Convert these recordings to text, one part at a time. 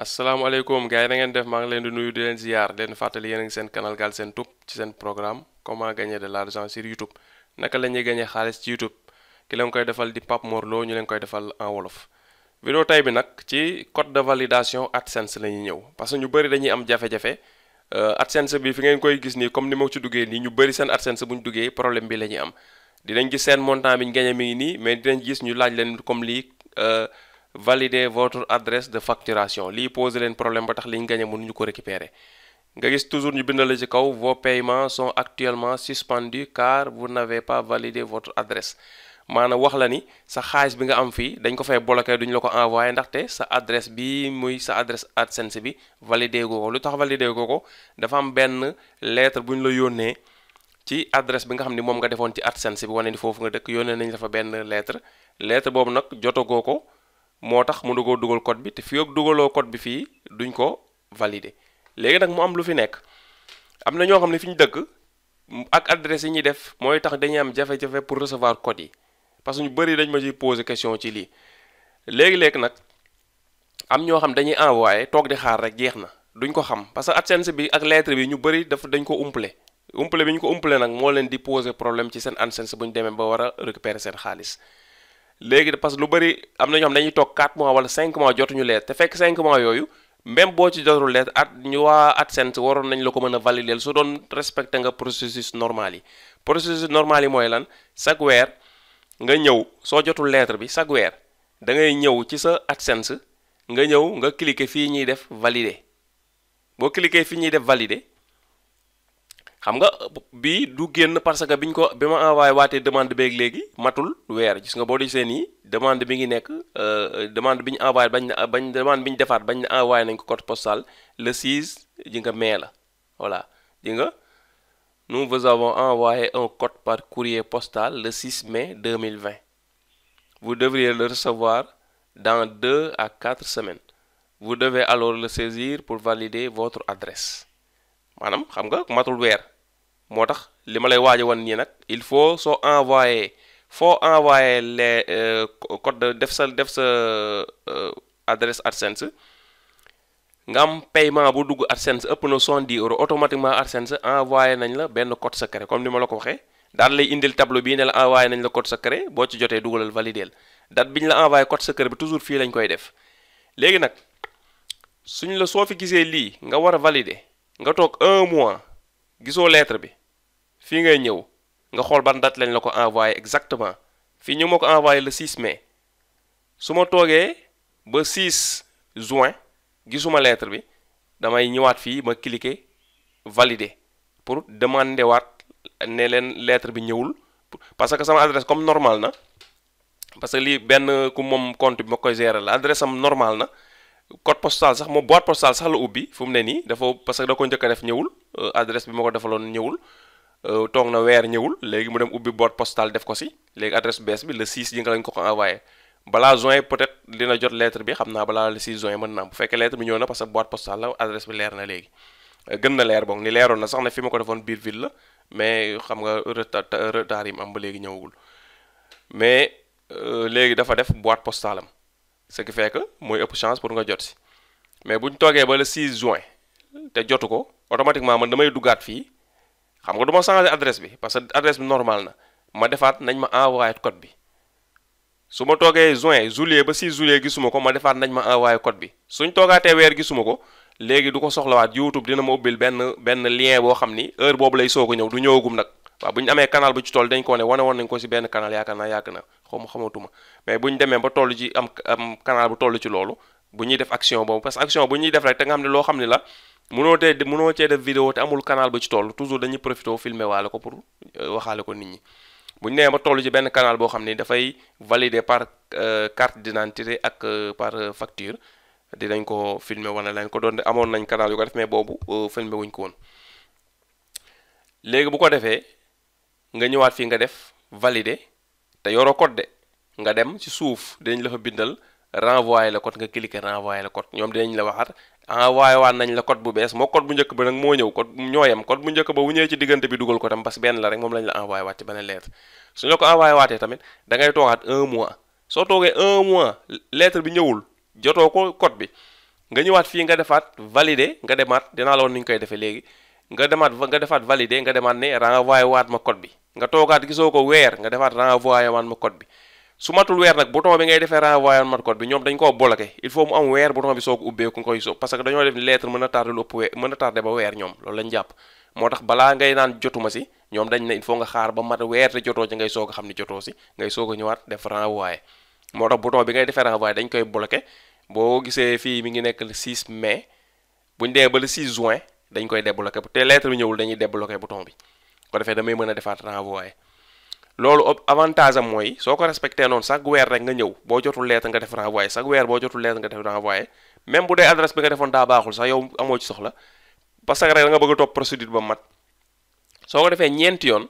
asalaamaaleykum gars yi da ngeen def maa ngi leen di nuyu di leen ziyaar leen fàttali yéen a ngi seen canal Galsen Tube ci seen programme comment gagner de l'argent sur YouTube naka la ñuy gagner xaalis ci YouTube ki leen koy defal di Pape Mor Lo ñu leen koy defal en wolof. vidéo tey bi nag ci code de validation ADSENSE la ñuy ñëw parce que ñu bëri dañuy am jafe-jafe ADSENSE bi fi ngeen koy gis nii comme ni ma ci duggee nii ñu bëri seen ADSENSE bu ñu duggee problème bi la ñuy am dinañ gis seen montant bi ñu gagné mi ngi nii mais dinañ gis ñu laaj leen comme lii. Valider votre adresse de facturation lii posé leen problème ba tax li ñu gagné mënuñu ko récupérer nga gis toujours ñu bindal la ci kaw vos paiements sont actuellement suspendus car vous n'avez pas validé votre adresse maanaam wax la ni sa xaalis bi nga am fii dañ ko fay bloqué duñu la ko envoyé ndaxte sa adresse bi muy sa adresse ADSENSE bi validé goo ko lu tax validé goo ko dafa am benn lettre bu ñu la yónnee ci adresse bi nga xam ni moom nga defoon ci ADSENSE bi wane ni foofu nga dëkk yónnee nañ la fa benn lettre boobu nag jotagoo ko moo tax mu dugoo dugal code bi te fii ak dugaloo code bi fii duñ ko valider léegi nag mu am lu fi nekk am na ñoo xam ne fi ñu dëkk ak adresse yi ñuy def mooy tax dañuy am jafe-jafe pour recevoir code yi parce que ñu bëri dañ ma ci poser question ci lii léegi-léegi nag am ñoo xam dañuy envoyé toog di xaar rek jeex na duñ ko xam parce que ADSENSE bi ak lettre bi ñu bëri dañ ko umpale bi ñu ko umpale nag moo leen di poser problème ci seen ADSENSE bu ñu demee ba war a récupérer seen xaalis léegi parce que lu bëri am na ñoo xam dañuy toog 4 mois wala 5 mois jotuñu lettre te fekk 5 mois yooyu même boo ci jotul lettre ñu waa ADSENSE waroon nañ la ko mën a valider su doon respecté nga processus normal yi processus normal yi mooy lan chaque weer nga ñëw soo jotul lettre bi chaque weer da ngay ñëw ci sa ADSENSE nga ñëw nga cliquer fii ñuy def valider boo cliquer fii ñuy def valider xam nga bii du génn parce que bi ma envoyé waatee demande beeg léegi matul weer gis nga boo di seen yi demande bi ngi nekk demande bi ñu envoyé bañ demande bi ñu defaat bañ ne envoyé nañ ko code postal le 6 ji nga mai la voilà ji nga nous vous avons envoyé un code par courrier postal le 6 mai 2020 vous devriez le recevoir dans 2 à 4 semaines vous devez alors le saisir pour valider votre adresse maanaam xam nga matul weer moo tax li ma lay waaj a wan nii nag il faut soo envoyé les code de def sa adresse ADSENSE nga am paiement bu dugg ADSENSE ëpp na 70 euros automatiquement ADSENSE envoyé nañ la benn code secret comme ni ma la ko waxee daal lay indil tableau bii ne la envoyé nañ la code secret boo ci jotee dugalal valideel date bi ñu la envoyé code secret bi toujours fii lañ koy def léegi nag soo fi gisee lii nga war a valider nga toog 1 mois gisoo lettre bi fii ngay ñëw nga xool ban date lañ la ko envoyé exactement fii ñu ma ko envoyé le 6 mai su ma toogee ba 6 juin gisuma lettre bi damay ñëwaat fii ma cliquer valider pour demander waat ne leen lettre bi ñëwul parce que sama adresse comme normal na parce que lii benn ku moom compte bi ma koy gérer la adresse am normal na code postal sax moom boîte postale sax la ubbi fu mu ne nii dafa parce que da ko njëkk a def ñëwul adresse bi ma ko defaloon ñëwul toog na weer ñëwul léegi mu dem ubbi boîte postale def ko si léegi adresse bees bi le 6 yi nga lañ ko envoyé balaa juin peut-être dina jot lettre bi xam naa balaa le 6 juin mën naa bu fekkee lettre bi ñëw na parce que boîte postale la adresse bi leer na léegi gën na leer boog ni leeroon na sax ne fi ma ko defoon biir ville la mais xam nga retard yi mu am ba léegi ñëwagul mais léegi dafa def boîte postale am ce qui fait que mooy ëpp chance pour nga jot si mais bu ñu toogee ba le 6 juin te jotu ko automatiquement man damay duggaat fii xam nga du ma changer adresse bi parce que adresse bi normal na ma defaat nañ ma envoyé code bi su ma toogee juillet ba 6 juillet gisuma ko ma defaat nañ ma envoyé code bi suñ toogaatee weer gisuma ko léegi du ko soxlawaat YouTube dina ma ubbil benn lien boo xam ni heure boobu lay soog a ñëw du ñëwagum nag waaw bu ñu amee canal bu ci toll dañ ko ne wane woon nañ ko ci benn canal yaakaar naa yàgg na xamatuma mais bu ñu demee ba toll ci am canal bu toll ci loolu bu ñuy def action boobu parce que action bu ñuy def rek te nga xam ne loo xam ne la mënoo cee def vidéo te amul canal bu ci toll toujours dañuy profité filmer waale ko pour waxaale ko nit ñi bu ñu demee ba toll ci benn canal boo xam ni dafay valider par carte d'identité ak par facture dinañ ko filmer wane lañ ko doon amoon nañ canal yu ko def mais boobu filmer wuñ ko woon léegi bu ko defee nga ñëwaat fii nga def valider te yoroo code de nga dem ci suuf dinañ la fa bindal renvoyer le code nga cliquer renvoyer le code ñoom dinañ la waxaat envoyé waat nañ la code bu bees moo code bu njëkk ba nag moo ñëw code ñooyam code bu njëkk ba bu ñëwee ci diggante bi dugal ko tam parce que benn la rek moom lañ la envoyé waat ci beneen lettre suñu la ko envoyé waatee tamit da ngay toogaat 1 mois soo toogee 1 mois lettre bi ñëwul jotoo ko code bi nga ñëwaat fii nga defaat valider nga demaat dinaa la woon ni ñu koy defee léegi nga defaat valider nga demaat ne renvoyé waat ma code bi nga toogaat gisoo ko weer nga defaat renvoyé waat ma code bi su matul weer nag bouton bi ngay defee renvoyé waat ma code bi ñoom dañ koo bloqué il faut mu am weer bouton bi soo ko ubbeeku nga koy parce que dañoo def ni lettre mën a tardé lu ëpp weer mën a tardé ba weer ñoom loolu lañ jàpp moo tax balaa ngay naan jotuma si ñoom dañ ne il faut nga xaar ba mat weer te jotoo ci ngay soog a xam ni jotoo si ngay soog a ñëwaat def renvoyé moo tax bouton bi ngay defee renvoyé dañ koy bloqué boo gisee fii mi ngi nekk le 6 mai bu ñu demee ba le 6 juin dañ koy débloqué te lettre bi ñëwul dañuy débloqué bouton bi ko defee damay mën a defaat renvoyé loolu avantage am mooy soo ko respecté noonu chaque weer rek nga ñëw boo jotul lettre nga def renvoyé chaque weer boo jotul lettre nga def renvoyé même bu dee adresse bi nga defoon daa baaxul sax yow amoo ci soxla parce que rek da nga bëgg a topp procédure ba mat soo ko defee ñeenti yoon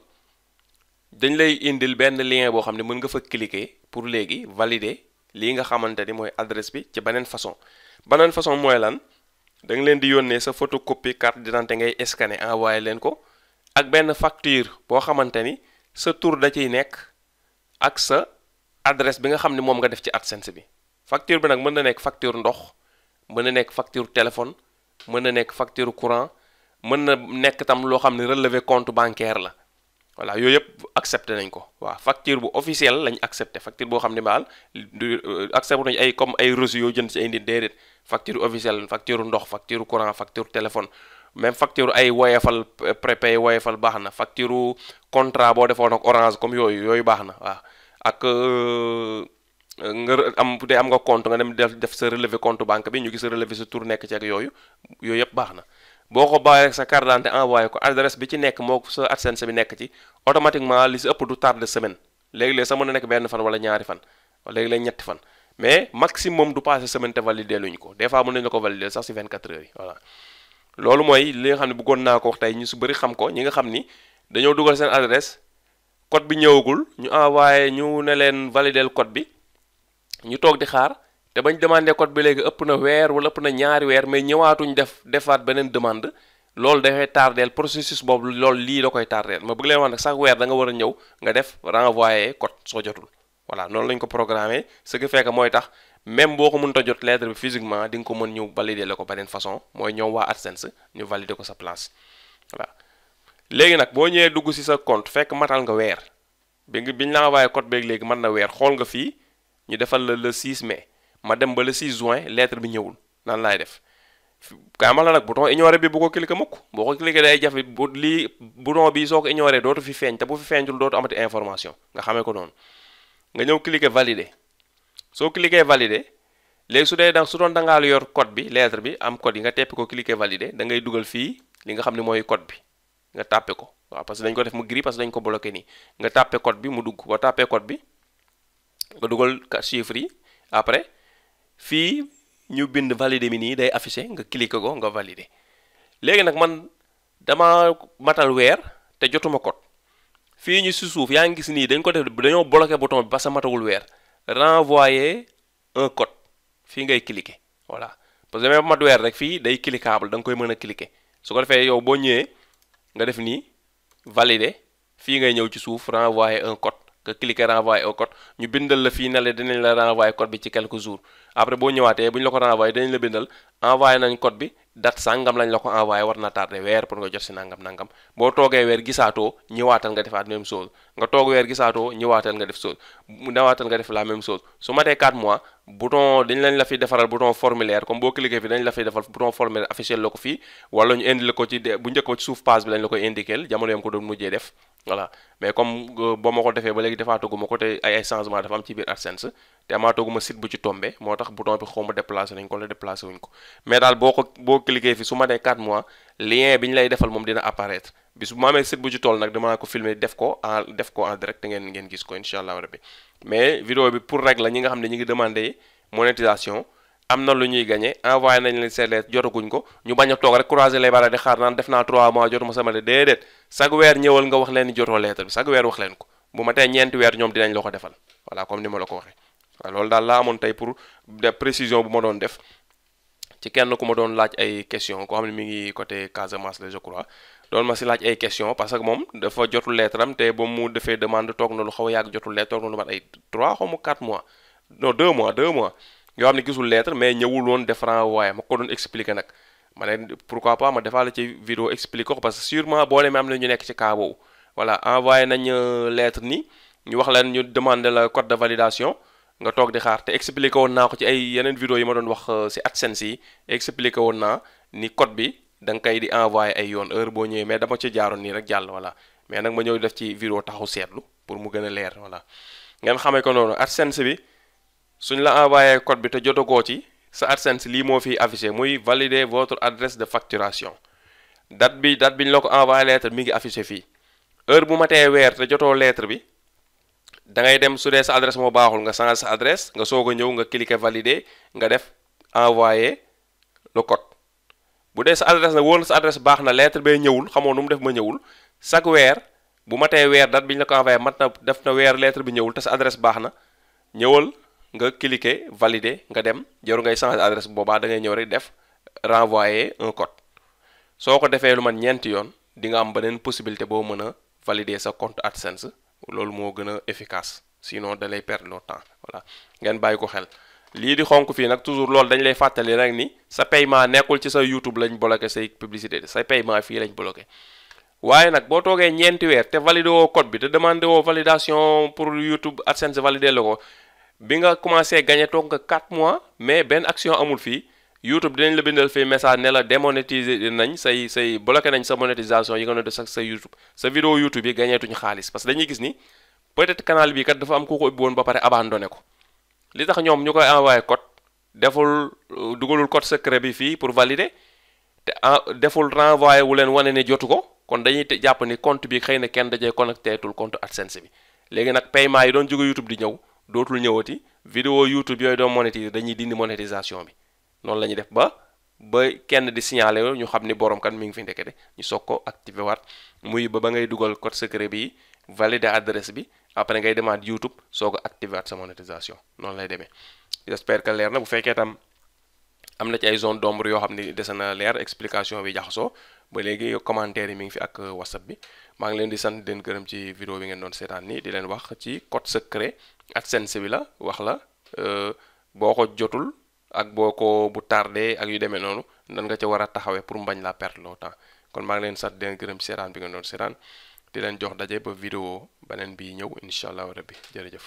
dañ lay indil benn lien boo xam ne mën nga fa cliquer pour léegi valider lii nga xamante ni mooy adresse bi ci beneen façon mooy lan da nga leen di yónnee sa photocopie carte d'identité ngay scanner envoyé leen ko ak benn facture boo xamante ni sa tur da ciy nekk ak sa adresse bi nga xam ne moom nga def ci ADSENSE bi facture bi nag mën na nekk facture ndox mën na nekk facture téléphone mën na nekk facture courant mën na nekk tam loo xam ne relevé compte bancaire la voilà yooyu yëpp accepté nañ ko waaw facture bu officielle lañ accepté facture boo xam ne maal accepté nañ ay comme ay reçu yoo jënd ci ay nit déedéet facture officielle facture ndox facture courant facture téléphone même facture ay woyefal prépayé woyefal baax na facture contrat boo defoon ak orange comme yooyu baax na waaw ak nga am bu dee am nga compte nga dem def sa relevé compte banque bi ñu gis sa relevé sa tour nekk ci ak yooyu yëpp baax na boo ko bàyyee sa carte d'identité envoyé ko adresse bi ci nekk moo sa ADSENSE bi nekk ci automatiquement li si ëpp du tardé semaine léegi-léeg sax mën na nekk benn fan wala ñaari fan léegi-léeg ñetti fan mais maximum du passé semaine te validé luñu ko des fois mën nañu la ko valider sax si 24 heures yi voilà loolu mooy li nga xam ne bëggoon naa ko wax tey ñu su bëri xam ko ñi nga xam ni dañoo dugal seen adresse code bi ñëwagul ñu envoyé ñu ne leen valider code bi ñu toog di xaar te bañ demandé code bi léegi ëpp na weer wala ëpp na ñaari weer mais ñëwaatuñ defaat beneen demande loolu dafay tardeel processus boobu loolu lii da koy tardeel ma bëgg leen wax nag chaque weer da nga war a ñëw nga def renvoyer code soo jotul voilà noonu lañ ko programmé ce qui fait que mooy tax même boo ko mënut a jot lettre bi physiquement di nga ko mën ñëw valider la ko beneen façon mooy ñoom waa ADSENSE ñu valider ko sa place voilà léegi nag boo ñëwee dugg ci sa compte fekk matal nga weer biñ la envoyé code beeg léegi mën na weer xool nga fii ñu defal la le 6 mai ma dem ba le 6 juin lettre bi ñëwul nan laay def kaamal la nag bouton ignorer bi bu ko cliquer mukk boo ko cliquer day jafe lii bouton bi soo ko ignorer dootu fi feeñ te bu fi feeñul dootu amati information nga xamee ko noonu nga ñëw cliquer valider soo cliquer valider léegi su doon dangaa yor code bi lettre bi am code yi nga teppi ko cliquer valider da ngay dugal fii li nga xam ne mooy code bi nga tàppe ko waaw parce que dañ ko def mu gris parce que dañ ko bloqué nii nga tàppe code bi mu dugg boo tàppee code bi nga dugal chiffres yi après fii ñu bind valider mi nii day affiché nga cliquer ko nga valider léegi nag man dama matal weer te jotuma code fii ñu si suuf yaa ngi gis nii dañoo bloqué bouton bi parce que matagul weer renvoyer un code fii ngay cliquer voilà parce que même mat weer rek fii day cliquable da nga koy mën a cliquer su ko defee yow boo ñëwee nga def nii valider fii ngay ñëw ci suuf renvoyer un code nga cliquer renvoyer un code ñu bindal la fii ne la dinañ la renvoyer code bi ci quelques jours après boo ñëwaatee bu ñu la ko renvoyer dinañ la bindal envoyer nañ code bi date sangam lañ la ko envoyer war na tardé weer pour nga jot si nangam boo toogee weer gisaatoo ñëwaatal nga defaat même chose nga toog weer gisaatoo ñëwaatal nga def chose ñëwaatal nga def la même chose su matee 4 mois bouton dañ lañ la fi defaral bouton formulaire comme boo cliquer fi dañ la fi defal bouton formulaire affiché la ko fii wala ñu indi la ko ci bu njëkk ko ci suuf page bi lañ la koy indiquer jamono yam ko doon mujjee def voilà mais comme ba ma ko defee ba léegi defaataguma ko te ay changement dafa am ci biir ADSENSE te amaataguma site bu ci tombé moo tax bouton bi xaw ma déplacé nañ ko la déplacé wuñ ko mais daal boo cliquer fi su ma nee 4 mois lien bi ñu lay defal moom dina apparaître bis bu ma amee site bu ci toll nag dama ko filmer def ko en direct ngeen gis ko incha allah rabbi mais vidéo bi pour rek la ñi nga xam ne ñi ngi demandé monétisation am na lu ñuy gagné envoyé nañ leen seen lettre jotaguñ ko ñu bañ a toog rek croiser les bras di xaar naan def naa 3 mois jotuma sama lettre déedéet chaque weer ñëwal nga wax leen ni jotoo lettre bi chaque weer wax leen ko bu ma tey ñeenti weer ñoom dinañ la ko defal voilà comme ni ma la ko waxee waaw loolu daal laa amoon tey pour de précision bu ma doon def ci kenn ku ma doon laaj ay question koo xam ne mi ngi côté Casamance la je crois doon ma si laaj ay question parce que moom dafa jotul lettre am te ba mu defee demande toog na lu xaw a yàgg jotul lettre toog na lu mat ay 3 xaw ma 4 mois non 2 mois yoo xam ne gisul lettre mais ñëwul woon def renvoyer ma ko doon expliquer nag ma ne pourquoi pas ma defaale ci vidéo expliquer ko parce que sûrement boo demee am na ñu nekk ci cas boobu voilà envoyé nañ lettre ni ñu wax leen ñu demander la code de validation nga toog di xaar te expliquer woon naa ko ci ay yeneen vidéo yi ma doon wax ci ADSENSE yi expliquer woon naa ni code bi da nga koy di envoyé ay yoon heure boo ñëwee mais dama ci jaaroon nii rek jàll voilà mais nag ma ñëw def ci vidéo taxaw seetlu pour mu gën a leer voilà ngeen xamee ko noonu ADSENSE bi suñ la envoyé code bi te jotagoo ci sa ADSENSE lii moo fiy affiché muy valider votre adresse de facturation date bi ñu la ko envoyé lettre mi ngi affiché fii heure bu matee weer te jotoo lettre bi da ngay dem su dee sa adresse moo baaxul nga changer sa adresse nga soog a ñëw nga cliquer valider nga def envoyer le code bu dee sa adresse nag wóor na sa adresse baax na lettre bee ñëwul xamoo nu mu def ma ñëwul chaque weer bu matee weer date bi ñu la ko envoyé mat na def na weer lettre bi ñëwul te sa adresse baax na ñëwal nga cliquer valider nga dem jaru ngay changer adresse boobaa da ngay ñëw rek def renvoyer un code soo ko defee lu man ñeenti yoon di nga am beneen possibilité boo mën a valider sa compte ADSENSE loolu moo gën a efficace sinon da lay perdre le temps voilà ngeen bàyyi ko xel lii di xonk fii nag toujours loolu dañ lay fàttali rek ni sa paiement nekkul ci sa YouTube lañ bloqué say publicité say paiement fii lañ bloqué waaye nag boo toogee ñeenti weer te validé woo code bi te demandé woo validation pour YouTube ADSENSE validé la ko bi nga commencé gagné toog nga 4 mois mais benn action amul fii YouTube dinañ la bindal fii message ne la démonétiser nañ say bloqué nañ sa monétisation yi nga doon def sa YouTube sa vidéo YouTube yi gagneetuñu xaalis parce que dañuy gis ni peut-être canal bi kat dafa am ku ko ubbi woon ba pare abandonné ko li tax ñoom ñu koy envoyé code deful dugalul code secret bi fii pour valider te deful renvoyé wu leen wane ne jotu ko kon dañuy jàpp ni compte bi xëy na kenn dajee connecté tul compte ADSENSE bi léegi nag paiement yi doon jóge YouTube di ñëw dootul ñëwati vidéo YouTube yooyu doon monétiser dañuy dindi monétisation bi noonu la ñuy def ba kenn di signaler ñu xam ni borom kan mi ngi fi ndekete ñu soog ko activé waat muy ba ngay dugal code secret bi valider adresse bi après ngay demaat YouTube soog a activé waat sa monétisation noonu lay demee j'espère que leer na bu fekkee tam am na ci ay zone d'ombre yoo xam ni dese na leer explication bi jaxasoo ba léegi commentaire yi mi ngi fi ak WhatsApp bi maa ngi leen di sant di leen gërëm ci vidéo bi ngeen doon seetaan nii di leen wax ci code secret ADSENSE bi la wax la boo ko jotul ak boo ko bu tardé ak yu demee noonu nan nga ca war a taxawee pour mbañ la perdre le temps kon maa ngi leen sant di leen gërëm ci seetaan bi ngeen doon seetaan di leen jox daje ba vidéo beneen bi ñëw incha allahu rabbi jërëjëf.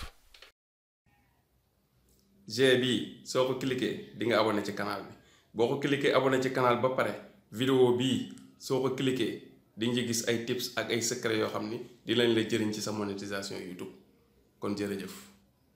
G bii soo ko cliquer di nga abonné ci canal bi boo ko cliquer abonné ci canal ba pare vidéo bii soo ko cliquer di nga gis ay tips ak ay secret yoo xam ni di lañ la jëriñ ci sa monétisation YouTube kon jërëjëf.